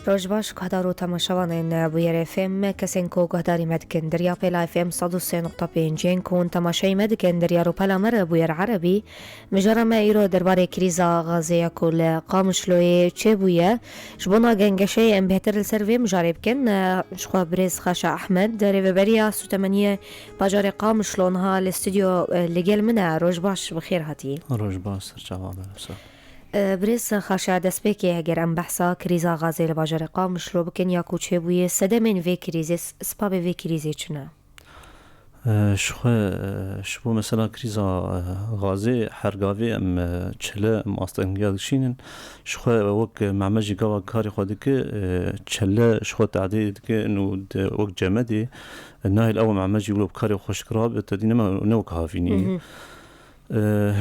روش باش كهدارو تماشوانين بوير اف ام كسنكو كهداري مدكن دريا بيلا اف ام 103.5 كون تماشاي مدكن دريا رو بلا مر بوير عربي مجرم ايرو درباري كريزا غازية كل قامشلوي تشيبويا جبونا جنگشي ام بهتر السيرفي مجارب كن شخوا بريز خاشا احمد ريفبريا 8 باجاري قامشلونها الاستوديو لجل منا روش باش بخير هاتي روش باش سرچاوا برسا بريس خاشا دسبيكي هجر ام بحثا كريزا غازي لباجر قام شلو بكن ياكو چه بويه سدمين في كريزي سباب في كريزي چنا شبو مثلا كريزا غازي حرقاوي ام چله ام استنگيا شينن شخو وك معمجي قوا كاري خودك چله شخو تعديد انه وك جمدي الناهي الاول معمجي يقولوا بكاري خوش كراب تدينما نوك هافيني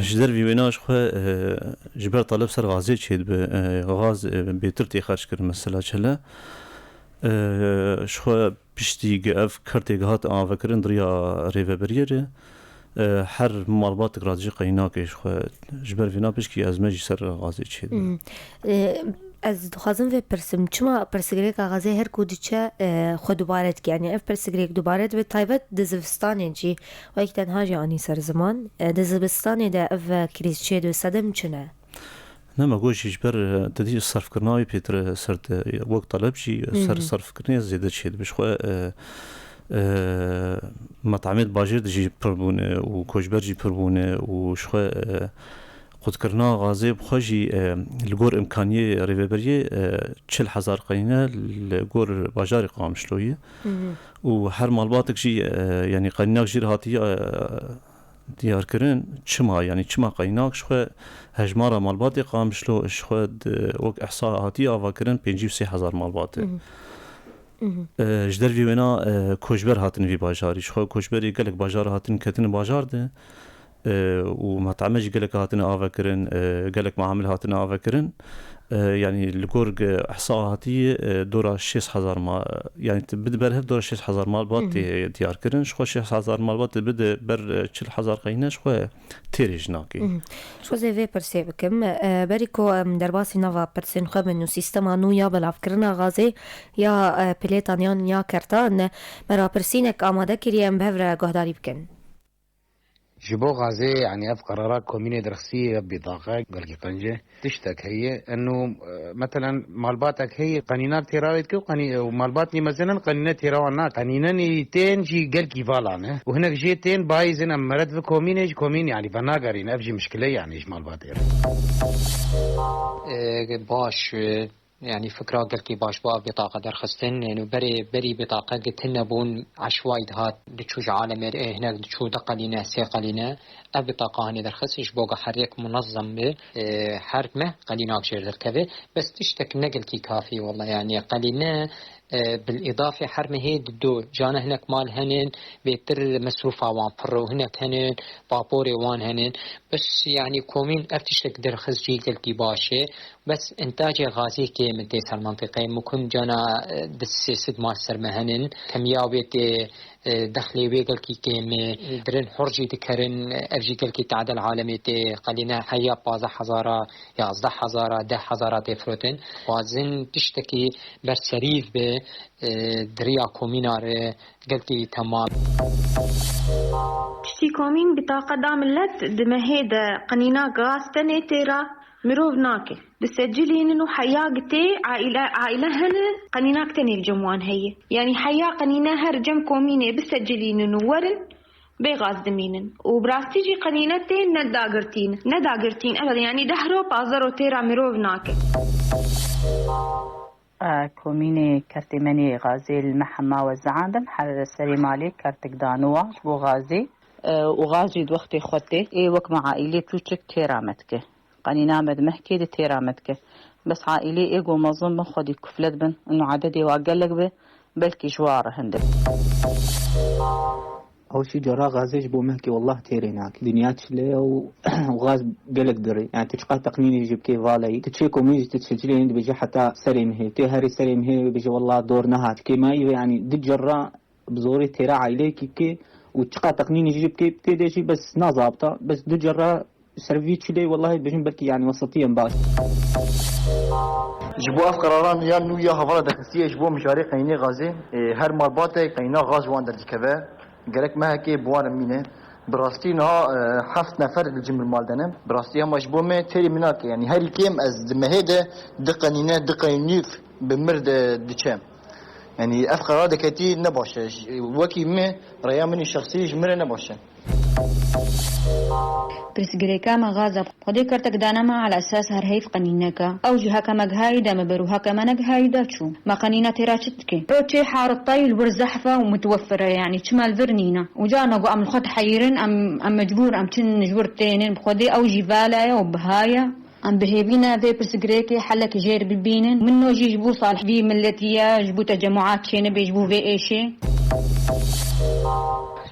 جدر بيناش خو جبر طلب سر غازي تشيد بغاز بيترتي خرج كر مثلا چله شخو بشتي اف كرتي هات ا فكرن دريا ريفبرير هر مالبات راجي قيناك شخو جبر فينا بشكي ازمجي سر غازي تشيد از دخوازم و پرسم چما پرسگریک آغازه هر کودیچه خود دوبارت که یعنی اف پرسگریک دوبارت و تایبت دزوستانی جی و یک تنها جی آنی سر زمان دزوستانی ده اف کریز چه دو صدم چنه نما گوش جبر تدی صرف کرناوی پیتر سرد وقت طلب جی سر صرف کرنی زیاده چید بشخو مطعمات باجر جی پربونه و کوچبر جی پربونه و شخو خود کرنا غازي بخوجي لغور امكانيه ريفبريه 40,000 قينه لغور باجاري قامشلويه وهر مالباتك جي يعني قيناك جير هاتيه ديار كرن چما يعني چما قيناك شخو هجماره مالباتي قامشلو شخو وك احصاء هاتيه اوا كرن 53,000 مالبات جدر في ونا كوجبر هاتن في باجاري شخو كوجبري قالك باجار هاتن كتن باجار ده ومطعمج قالك هاتنا افكرن قالك معامل هاتنا افكرن يعني الجورج احصاء هاتي دورا 6000 ما يعني تبد بره دورا 6000 مال بات ديار كرن شخو 6000 مال بات بد بر 40,000 قينه شخو تيرجناكي شو زي في برسيبكم بريكو درباسي نوفا برسين خو منو سيستما نو يا بلا فكرنا غازي يا بليتانيان يا كرتان مرا برسينك اماده كريم بهفره قهداري بكن جبو غازي يعني اف قرارات كوميني درخسية بطاقة قلقي قنجة تشتك هي انه مثلا مالباتك هي قنينات تيراويت كو ومالباتني مثلا قنينات تيراوانا قنيناني تين جي قلقي فالانه وهناك جي تين بايزن امرد في كوميني يعني فناقرين افجي مشكلة يعني ايش مالباتير باش يعني فكرة قلتي باش بقى بطاقة درخستن يعني بري بطاقة قلت لنا بون عشوائي هات دتشوج عالم هناك دتشو دقلينا سيقلينا بطاقة هني درخستش بوقا حريك منظم به حركمه قلينا كشير دركبه بس تشتك نقلتي كافي والله يعني قلينا بالإضافة حرمه هي دو جانا هناك مال هنن بيتر مصروفا وان فرو هناك هنن بابوري وان هنن بس يعني كومين افتشتك درخز جي قلتي باشي بس انتاج غازي كي من تيس المنطقة ممكن جانا دس سد ماستر مهنن كمياوية دخلي ويقل كي كيم درن حرجي دكرن ارجي قل كي تعدل عالمي تي قلينا حيا 15,000 يا 10,000 10,000 تفروتن وازن تشتكي برسريف به دريا كومينار قلتي تمام تشتي كومين بطاقة داملت دمهيدا قنينا غاستني تيرا مروف ناكي بسجلين انه حياقتي عائلة هن قنيناك تاني الجموان هي يعني حيا قنينا هرجم كوميني بسجلين انه ورن بيغاز دمينن وبراستيجي قنينتين نداقرتين ابدا يعني دهرو بازرو تيرا مروف ناكي كوميني كرتي مني غازي المحمى والزعاندم حر سليم عليك كرتك دانوا بو غازي وغازي دوختي خوتي اي وك مع عائلة توشك تيرامتك قنينا مد محكي دي تيرامتك بس عائلي ايقو مظن خدي كفلت بن انه عددي واقلق به بلكي جواره هندك أول شي جرا غازيش بو مهكي والله تيريناك دنياتش لي وغاز قلق دري يعني تشقى تقنيني يجيب كي فالي تشيكو ميجي تتسجلين بيجي حتى سريم هي تهري سريم هي بيجي والله دور نهات كي ما يعني دي جرا بزوري تيرا عائلي كي وتشقى تقنيني يجيب كي بتديجي بس نازابطة بس دي جرا سيرفيتش لي والله بيجي بلكي يعني وسطيا باش جبو اف قراران یا نو یا حواله دخسیه جبو مشاری قینی غازی هر مالبات قینا غاز وان در دکوه گرک ما کی بوان مینه براستی نه 7 نفر الجمل مالدنم براستی هم جبو ما تری مناک يعني هر كيم از مهده دقنينه دقينيف بمرد دچم يعني اف قرار دكتي نباشه وكي ما ريا مني شخصي جمره نباشه برسگریکا مغازه خودی کرتک دانما على اساس هر هیف قنینکا او جهه کمگ هایدا مبروها کمنگ هایدا چو ما قنينه تراشتك روتشي حار الطيل ورزحفه ومتوفره يعني شمال فرنينا وجانا قو ام الخط حيرن ام مجبور ام تن جبر تينن بخودي او جباله وبهايا ام بهيبينا في برسگریکی حلك جير ببينن منو جيجبو صالح بي ملتيه جبو تجمعات شينه بيجبو في ايشي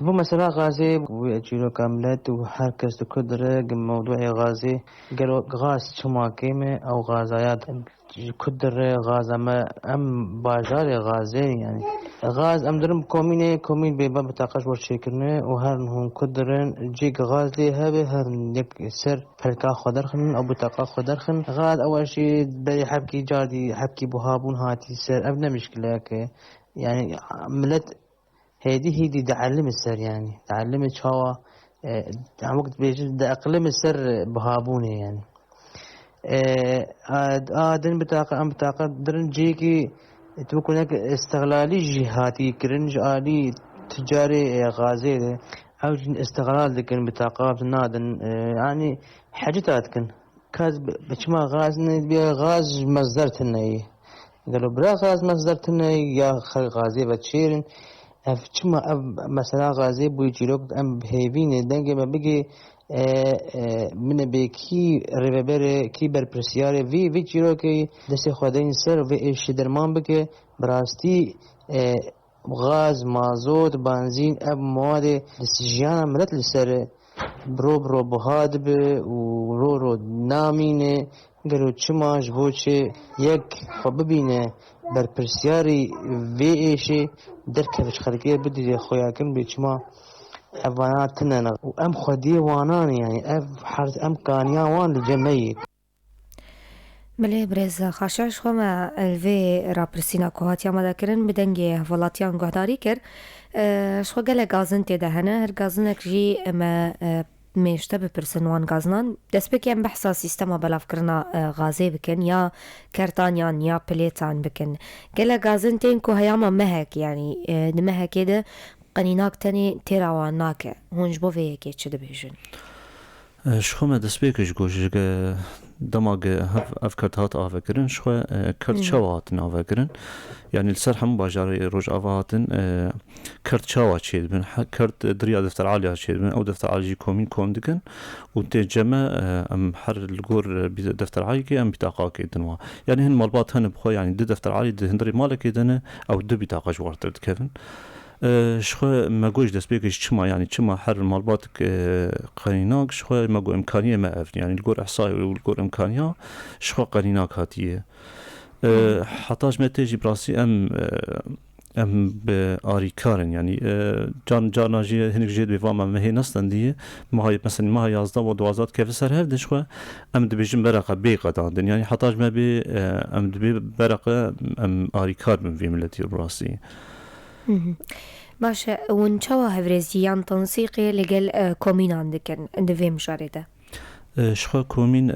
بو مثلا غازي ويجيلو كاملات وحركز كدرة موضوع غازي قالوا غاز شما كيمة أو غازيات كدرة غاز ما أم باجار غازي يعني غاز أم درم كومين بيبا بتاقش ورشيكرنا وهرنهم كدرن جيك غاز لي هبه هرن يك سر فلكا خدرخن أو بتاقا خدرخن غاز أول شي بري حبكي جادي حبكي بهابون هاتي سر أبنا مشكلة يعني ملت هيدي تعلم السر يعني تعلم شوا وقت بيجي أقلم السر بهابونه يعني آدن بتاقة درن جيكي تكون هناك استغلالي جهاتي كرنج آلي تجاري غازي أو استغلال ذكر بتاقة نادن يعني حاجتات كن كاز بشما غاز مصدرتنا قالوا برا غاز مصدرتنا يا غازي بتشيرن افتشما مثلا غازي بويجيلوك ام بهيفين دنگه ما بيجي من بيكي ريبر كي برپرسياري في جيلوكي دسي خدين سر في ايش درمان بك براستي غاز مازوت بنزين اب مواد دسجيانا ملت لسر برو بهاد به ورو نامينه قالوا چما جبوچه یک خب ببینه بر پرسیاری وی ایشی درکش خلقیه بدی خویاکن به چما حیوانات تنن و ام خودی وانان يعني ام کانیا وان لجمعی ملي برز خاشاش خما الفي رابرسينا كوهات ياما ذاكرن بدنجي هفلاتيان قهداري كر شخو قال غازن تيدا هنا هر غازنك جي اما ميشتا بپرسن وان غازنان دست بكين بحثا سيستما بلاف کرنا غازي بكن يا كرتانيان يا بليتان بكن قال غازن تين كو هياما مهك يعني دمهك يده قنيناك تاني تيراواناك هونج بو في يكي چه دبيجن شخوما دست بيكش گوش دماغ اف کرد هات آفه کرن شخو کرد چاوا هاتن آفه کرن يعني السر هم باجاري روج آفه هاتن کرد چاوا چید بن کرد دريا دفتر عالي چید بن او دفتر عالي كومين كوم دكن و تجمع ام حر الجور دفتر عالي كي ام بطاقة كيدنوا يعني هن مالبات هن بخو يعني دو دفتر عالي دو هندري مالك كيدنه او دو بطاقة جوارتر دكفن شخو ماگوش دست بيكش چما يعني چما حر مالبات قانيناك شخو ماگو امكانية ما افن يعني الجور احصائي والجور امكانية شخو قانيناك هاتيه حتاج ما تيجي براسي ام بآريكارن يعني جانا جي هنك جيد بفاما ما هي نستن دي ما هي مثلا ما هي 11 و 12 كيف سر هفد شخو ام دبيجن برقه بيقه داندن يعني حتاج ما بي ام دبي برقه ام آريكار من في ملتي براسي باشا ونشوا هفريزيان تنسيقي لقل كومين عندكن اندفي مشارده شخو كومين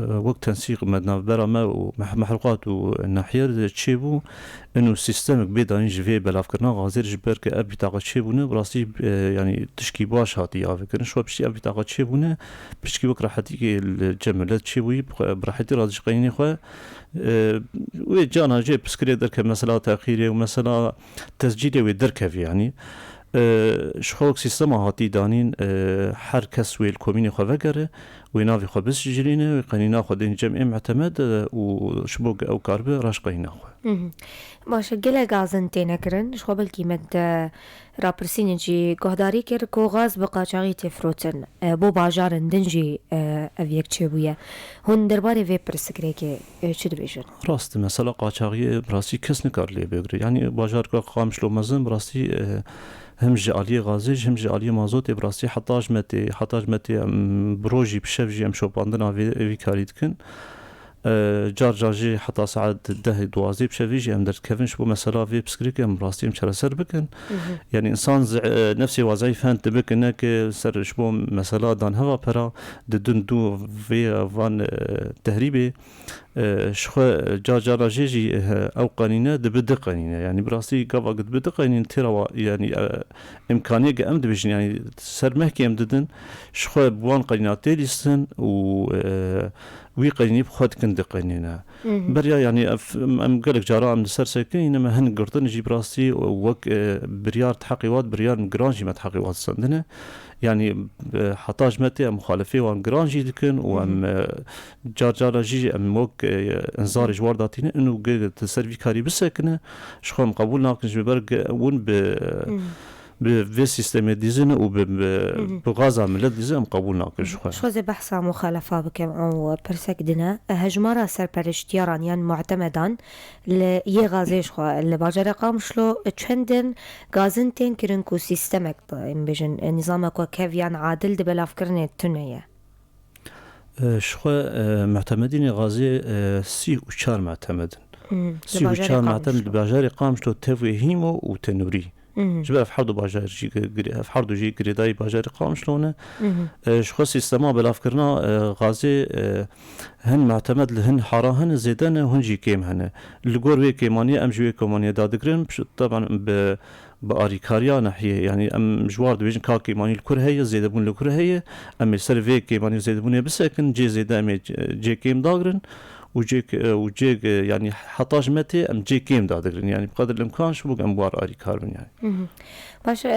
وقت تنسيق مدنا برما ومحرقات ونحير تشيبو انه سيستمك بيداني جفي بلاف كرنا غازير جبر كأبي طاقة تشيبونه براسي يعني تشكي باش هاتي عافكرن شو بشي أبي طاقة تشيبونه بشكي وقت راحتي الجملة تشيبوي براحتي راضي شقيني خو وجانا جي بسكري درك مسألة تأخيرية ومسألة تسجيلية ودركة يعني شخوك سيستم هاتي دانين هر کس ويل كوميني خو وگره وينافي خو بس جرينه وقنينا خو دين جمع معتمد وشبوك او كاربه راش قينا خو باشه گله غازن تينكرن شخو بالكيمت رابرسين جي قهداري كر كو غاز بقاچاغي تفروتن بو باجارن دنجي افيك چبويه هون درباري في برسكريكي چه دبيجن راست مثلا قاچاغي براسي كس نكار لي بيگري يعني باجار كو قامش لو مزن براسي هم جالية غازيج هم جالية مازوت براسي حتاج متي بروجي بشفجي ام شوباندنا في كاريدكن جار جاجي حتى ساعات ده دوازي بشفيجي ام درت كيفنش بو مثلا في بسكريك ام براستي مشرا سر بكن يعني انسان نفسي وظيفه انت بك انك سر شبو مثلا دان هوا برا دون دو في فان تهريبي شخو جار جاجي او قانينه دبد قانينه يعني براستي قبا قد بد قانين ترى يعني امكانيه ام دبج يعني سر مهكي ام ددن شخو بوان قانينات ليسن و وي قيني بخوت كند قينينا بريا يعني ام قالك جارا من سر ساكن انما هن قرطن جي براسي وك بريار تحقيقات بريار جرانجي ما تحقيقات سندنا يعني حطاج متى مخالفه وان جرانجي دكن وام جار جي ام وك انذار جوارداتين انه قلت سيرفيكاري بسكنه شخو قبول ناقش ببرق ون في سيستم ديزن وبغازا ملت ديزن قبول ناقش شو زي بحث مخالفة بكم أو برسك دنا هجمارة سر برشتياران يعني معتمدان ليغازيش خو اللي باجر قامشلو تشندن غازنتين كرنكو سيستمك بيجن نظامك وكيف يعني عادل دبلا فكرني التنية شخو معتمدين غازي سي وشار معتمدن سي وشار معتمد باجر قامشلو تفوي هيمو وتنوري جبا في حردو باجر جي في حردو جي قريداي باجر قام شلونه شخص سيستما بلافكرنا غازي هن معتمد لهن حراهن زيدان وهن جي كيم هن الجور وي كيمانيه ام جوي كومانيه دادكرن طبعا باريكاريا ناحيه يعني ام جوار دبيجن كاكي ماني الكره هي زيدبون الكره هي ام سيرفي كيماني زيدبون بسكن جي زيدام جي كيم داغرن وجيك يعني حطاج متى ام جي كيم دادرن يعني بقدر الامكان شو بقى اموار اري كاربن يعني باش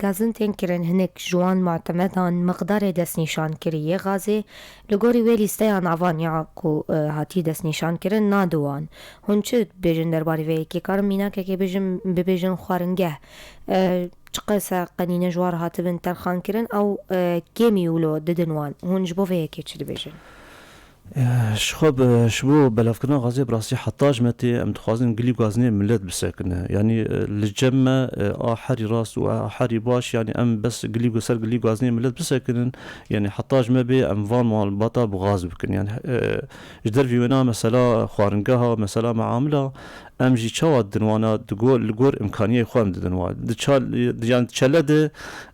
غازن تنكرن هناك جوان معتمدان مقدار دس نشان كريه غازي لغوري ويلي استيان عفانيا كو هاتي دس نشان كرن نادوان هونچ بيجن درباري وي كي كارمينا كي بيجن خوارنگه چقسا قنينه جوار هاتبن ترخان كرن او كيميولو ددنوان هون جبو في كي تشد بيجن شخوب شبو بلافكنا غازي براسي حطاج متى ام تخازن قلي غازني ملت بسكنه يعني الجمه حري راس وحري باش يعني ام بس قلي سر قلي غازني ملت بسكنن يعني حطاج ما بي ام فان مال بطا بغاز بكن يعني جدر في ونا مثلا خوارنقها مثلا معامله ام جي تشواد دنوانا تقول الجور امكانيه خوام دنوان دچال يعني تشلد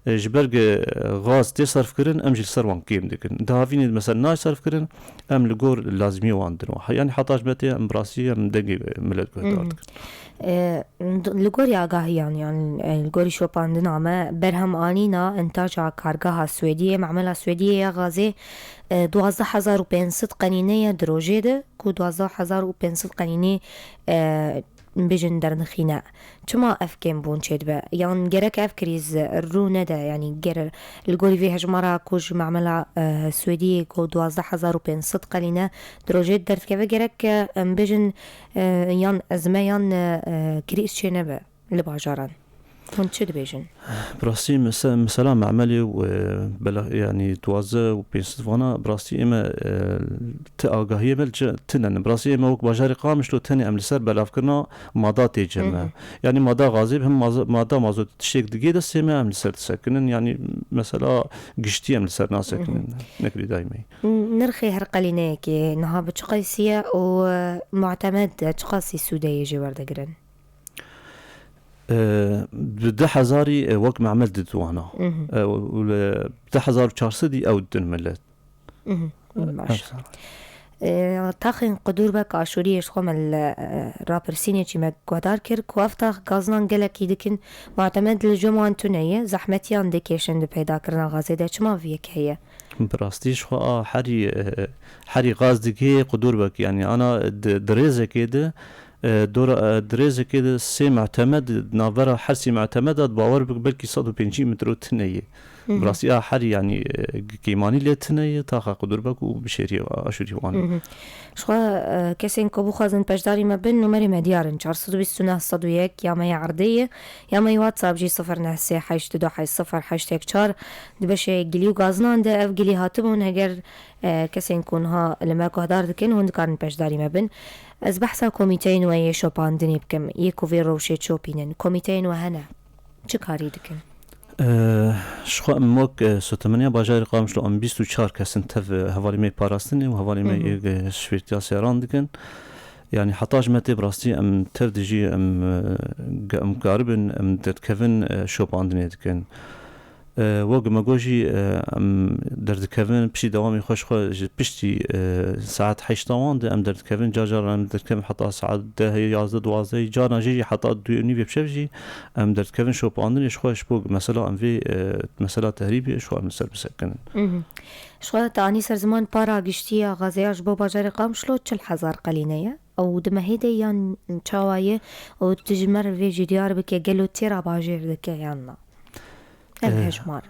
جبرق غاز تصرف كرن ام جي سروان كيم دكن دافيني مثلا ناي صرف كرن ام الجور لازمي وان دنوا يعني حطاج متى ام براسي ام دقي ملت كدارتك الجوري آگاهی يعني الجوري شو باندنا ما برهم آنينا إنتاج كارجاها السويدية معملة سويدية غازي 12,500 قنينة دروجيده كو 12,500 قنينة بيجن در نخينا چما افكين بون چيد با يعني جرك افكريز الرونة دا يعني جر الجوري فيه هجمارا كوج معملة سويدية كو 12,500 قنينة دروجيد درت كيف جرك بيجن يان ازميان كريس شنبه لباجاران هون چه بيجن براسي مثلا معملي وبلا يعني توازه وبينسفانا براسي اما تاغاهيه بل تنن براسي اما وك باجاري قامش لو تاني ام لسر بلافكرنا مادا تيجمع يعني مادا غازي هم مادا مازوت تشيك دقيقه السما ام لسر تسكنن يعني مثلا قشتي ام لسر ناس ساكنن نكري دايما نرخي هرقلينه كي نهاب تشقيسيه ومعتمد تشقاسي سودايه جوار دقرن بده حزاري وقت معمل دتوانا بده حزار 400 او دن ملت ماشي تاخن قدور بك عشوريش خم الرابر سيني چي مقدار كر كوافتا غازنان گلكي دكن معتمد لجمعان تونية زحمتيان ديكيشن دي پیدا کرنا غازي ده چما فيك هي براستيش خوا حري غاز دكي قدور بك يعني انا دريزة كده دور دريزة كده سي معتمد نافرة حرسي معتمدات باور بلكي 150 متر تنية براسي حري يعني كيماني لي تنية تاخا قدر بك وبشيري اشوري وان شخوا كسين كبو خازن بجداري ما بين نمري مديارن 429 صدويك يا مي عرضية يا مي واتساب جي 09 دبشي قليو غازنان ده اف قلي هاتبون هجر كسين كونها لما كهدار دكن هون كارن بجداري ما بين از بحثا كوميتين ويا شوبان دني بكم يكو في روشي شوبينن كوميتين وهنا چه کاری دکن شخوا اموک ستمنیا باجار قامش لو ام 24 کسن تف حوالی می پاراستنی و حوالی می شویتیا سیران دکن يعني حطاج متى براستي ام تردجي ام قاربن ام دتكفن شوب عندنا دكن وقت ما جوجي ام دردكفن بشي دوامي خوش بشتي ساعات 8 ام دردكفن جار ام دردكفن حتى ساعات 10 11 12 جار جيجي حتى دوني بشفجي ام دردكفن شوب عندنا خوش بوق مثلا ام في مثلا تهريبي شو ام سر بسكن شو تاني سر زمان بارا گشتي غازياش بو باجار قامشلو 4000 قلينيه او دمهيدي يان چاوايه او تجمر في جديار بك قالو تيرا باجر دك يانا الهجمار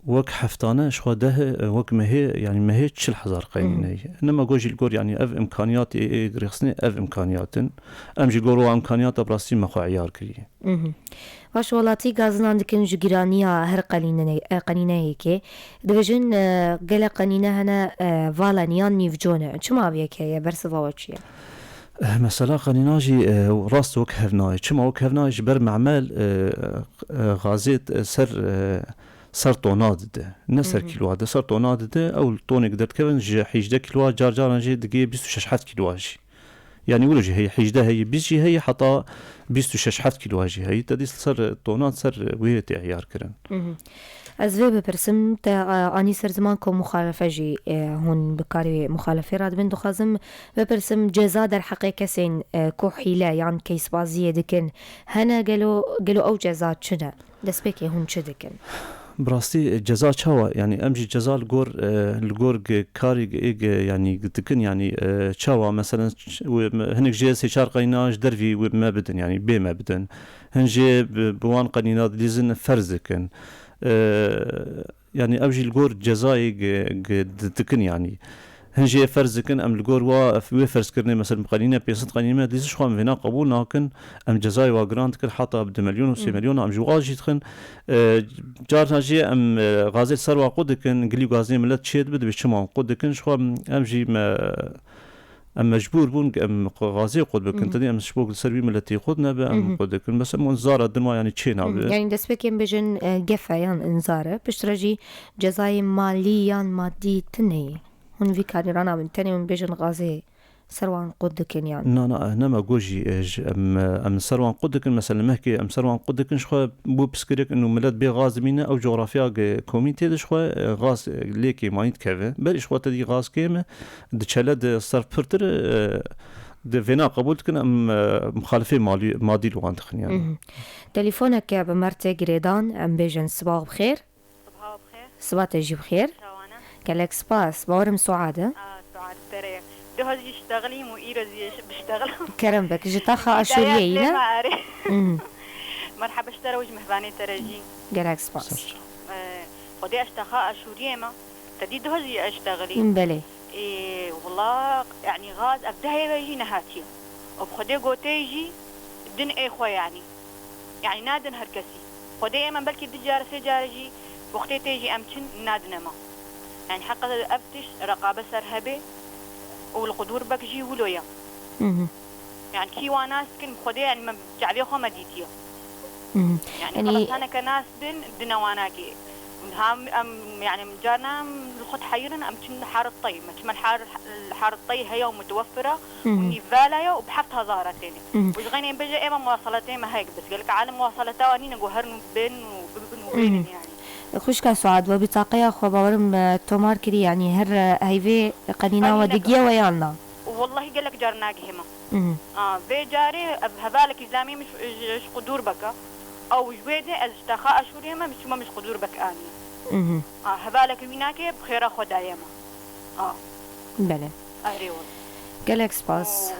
وك حفتانه شو ده وك مهي يعني مهي 4000 قلينيه انما جوجي الجور يعني اف امكانيات رخصني اف امكانيات امجي جورو امكانيات براسي ما خو عيار كري باش ولاتي غازنان دكن جيرانيا هر قنينه كي دبجن قال قنينه هنا فالانيان نيفجونه چما بيكيه برسواوچيه مثلا قنيناجي راست وكهفناي چما وكهفناي بر معمل غازيت سر طوناد ده نسر كيلو هذا سر طوناد ده او طونك ده كفن حيجده كيلو جار جي دقي 26 كيلو جي يعني ولا جي هي حيجده هي بيجي هي حطا 26 كيلو جي هي تدي سر طونات سر ويتي عيار كرن أزوي برسم تا أني سر زمان كم مخالفة جي هون بكاري مخالفة راد بندو خازم ببرسم جزا در حقيقة سين كوحيلة يعني كيس بازية دكن هنا قالوا أو جزا شنا دسبكي هون شدكن براستي جزا چاوا يعني امجي جزا الجور كاري يعني دكن يعني چاوا مثلا هنك جي سيشار قيناج درفي ما بدن يعني بي ما بدن هنجي بوان قنينات ليزن فرزكن يعني أوجي الجور جزائي دكن يعني هنجي فرزكن أم الجور وفرز كرني مثلا قنينة بيسنت قنينة ديزش خوام فينا قبول ناكن أم جزائي وجراند كن حتى بد مليون وسي مليون أم جواجي تخن جار هنجي أم غازل سروا قدكن قلي غازي ملت شيد بد بشمام قدكن شو أم جي ما ام مجبور بون ام غازي قد بكن تدي ام شبوك السربي ملتي قدنا بام قدكن بس منظار الدما يعني تشينا يعني دسبكين بجن جفا يعني انذاره بشترجي جزاي ماليا مادي تني هون في كان رانا من تاني من بجن غازي سروان قدكن يعني نا انا ما جوجي ام سروان قدكن مثلا مهكي ام سروان قدكن شخو بو بسكريك انه ملت بي غاز مينا او جغرافيا كوميتي دش خو غاز ليكي مايت كافه بل شخو تدي غاز كيمه دچلد صرف برتر د فينا قبول كن ام مخالفه مادي لوان تخن يعني تليفونك يا بمرتي جريدان ام بيجن صباح بخير صباح تجي بخير كلك سباس بورم سعاده سعاده ترى ده هذي يشتغلي مو إيرزي بشتغل كرم بك جتاخا أشورية لا مرحبا اشترى وجه مهباني ترجي جالك سباس خدي اشتخاء أشورية ما تدي ده هذي اشتغلي بلي إيه والله يعني غاز أبدها يجي نهاتي وبخدي قوتيجي دن إيه خو يعني نادن هركسي خدي إما بلكي دجار سجارجي وقتي تيجي أمتن نادن ما يعني حق أفتش رقابة سرهبة والقدور بكجي ولويا يعني كي وناس كن خدي يعني ما جعليه خو مديتيه يعني خلاص انا كناس دنا واناكي هم يعني جانا الخط حيرنا ام كن حار الطي ما الحار الطي هي ومتوفره ونيفالايا وبحفتها ظهرتين وشغيني بجي ايما مواصلتين ما هيك بس قالك عالم مواصلتها واني نقهرن بين وبين يعني خوش كسعد وبطاقية خو باورم تومار كري يعني هر هيفي قنينة ودقية ويانا والله قال لك جارناك هما في جاري هذالك إسلامي مش قدور بك أو جويدة أشتخاء أشوري ما مش قدور بك آني هذالك ويناك بخير خدايا ما بله أريول قال لك سباس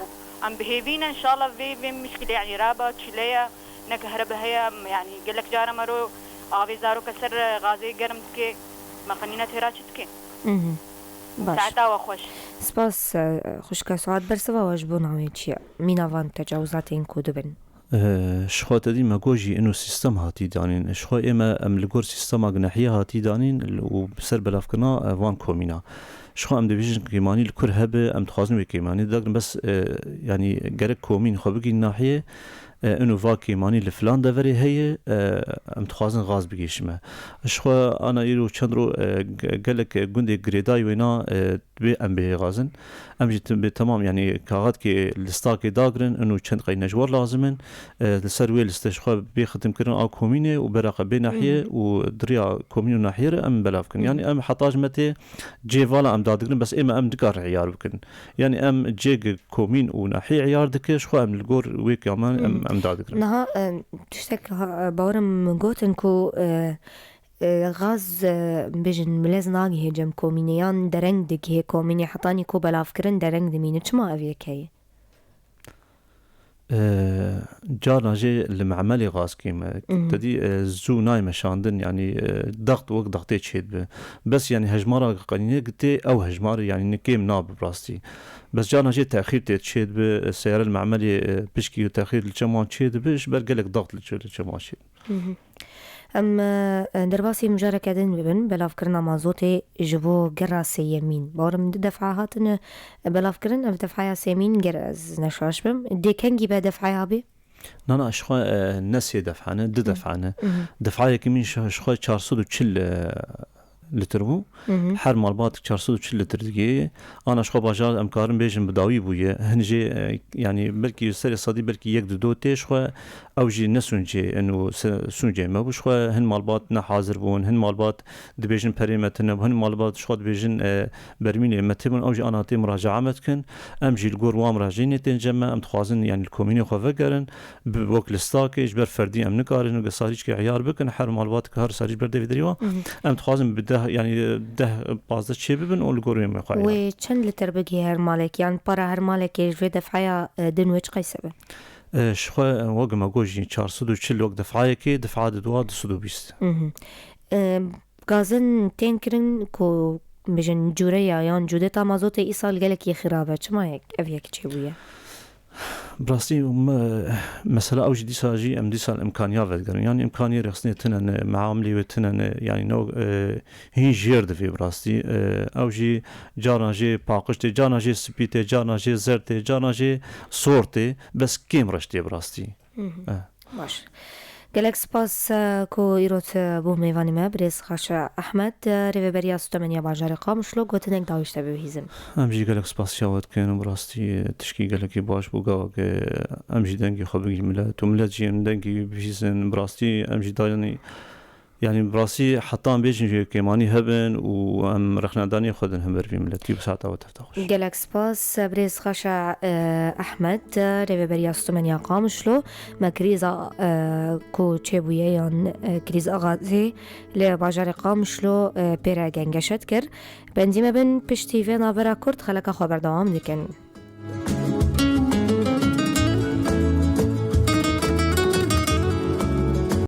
أم بهيفينا إن شاء الله في مشكلة يعني رابط تشليا نكهربها هي يعني قال لك جارة مرو آوی زارو کسر غازی گرم که مخنینا تراچت که ساعتا و خوش سپاس خوش کسات برسوا واجبون عوی چیه میناوان تجاوزات این کودو بن شخوا تدي ما جوجي انه سيستم هاتي دانين شخوا اما ام لغور سيستم اغنحيه هاتي دانين وبسر بلافكنا وان كومينا شخوا ام ديفيجن كيماني الكرهبه ام تخازن بكيماني داغن بس يعني غير كومين خو بقي ناحيه انو واکی مانی لفلان دوری هي ام تخوازن غاز بگیشمه شخوا انا ایرو چند رو گلک گوندی گریدای وینا بی ام به غازن ام جت به تمام يعني كاغات كي لستاكي داغرن انه چند قي نجور لازمن لسروي لستشخوا بيختم كرن او كوميني وبراقه بين ناحيه ودريا كومينو ناحيه ام بلافكن يعني ام حطاج متي جي فالا ام دادغرن بس اما ام دكار عيار بكن يعني ام جيج كومين وناحيه عيار دكش خو ام الجور ويك يومان ام دادغرن نها تشتك باورم گوتنكو غاز بيجن ملاز ناگی هجم کومینیان درنگ دکی کومینی حتانی کو بلاف کرن درنگ دمینه چما اویه کی جارنا جي المعملي غاز كيما تدي زو ناي مشاندن يعني ضغط وقت ضغطي تشيد بس يعني هجمارة قانونية قلتي او هجمارة يعني نكيم ناب براستي بس جارنا جي تأخير تشيد بالسيارة المعملي بشكي وتأخير للجماعة تشيد بش برقلك ضغط للجماعة تشيد ام درباسي مجاركة دين ببن بلاف كرنا مازوتي جبو قراسي يمين بارم دفعة هاتن بلاف كرنا بدفعة سيمين قراز نشاش بم دي كان جيبا دفعة بي نانا اشخوا ناس يدفعنا دفعنا دفعة كمين اشخوا 440 لتربو هر مالبات 440 لتر دقيقة أنا أشخوا باجار أمكارم بيجن بداوي بويا هنجي يعني بلكي يسري صدي بلكي يقدر دوتي شخوا أو جي نسونجي إنه سونجي ما بشخوا هن مالبات نحاضر بون هن مالبات دبيجن بريمتنا وهن مالبات شخوا دبيجن برميني متبون أو جي أنا تي مراجعة متكن أم جي الجور وامراجعين تنجمع أم تخازن يعني الكوميني خوا فكرن بوكل ستاكيج بر فردي أم نكارن وقصاريج كعيار بكن حر مالبات كهر ساريج برده فيدريوا أم تخازن بده يعني ده بازد شيء ببن أول جوري ما قايل. وكان لتر بقي هرمالك يعني برا هرمالك يجري دفعة دنويج قيسبة. شخوا وقت ما جوجي 440 وقت دفعة كي دفعة دواد 220. غازن تنكرن كو بجن جوريا يعني جودة مازوت إيصال جالك يخرابة شما هيك أبيك تشويه. براستي مثلا أوجي دي ساجي أم دي سال إمكانيات فدقرن يعني إمكانية رخصني تنن معاملي وتنن يعني نو هي جيرد في براستي أوجي جارنا جي باقشتي جارنا جي سبيتي جارنا جي زرتي جارنا جي صورتي بس كيم رشتي براستي باش گلک سپاس کو ایروت بو میوانی ما بريس خاشا احمد ريفبريا 8 باجار قامشلو گوتنك داوشت بهيزم امجي گلک سپاس شاوت كانو براستي تشكي گلکی باش بوگا امجي دنگي خبگي ملت وملت جي دنگي بهيزن براستي امجي دايني يعني براسي حطان بيجن كيماني هبن وام رخنا داني خدن همبر في ملتي بساعة وتفتخش جالك سباس بريز خاشع أحمد ريفبريا 8 قامشلو ما كريزا كو تشيبويان كريزا غازي لباجار قامشلو بيرا جنگشت كر بندي ما بين بشتي فينا برا كرد خلق خبر دوام ديكن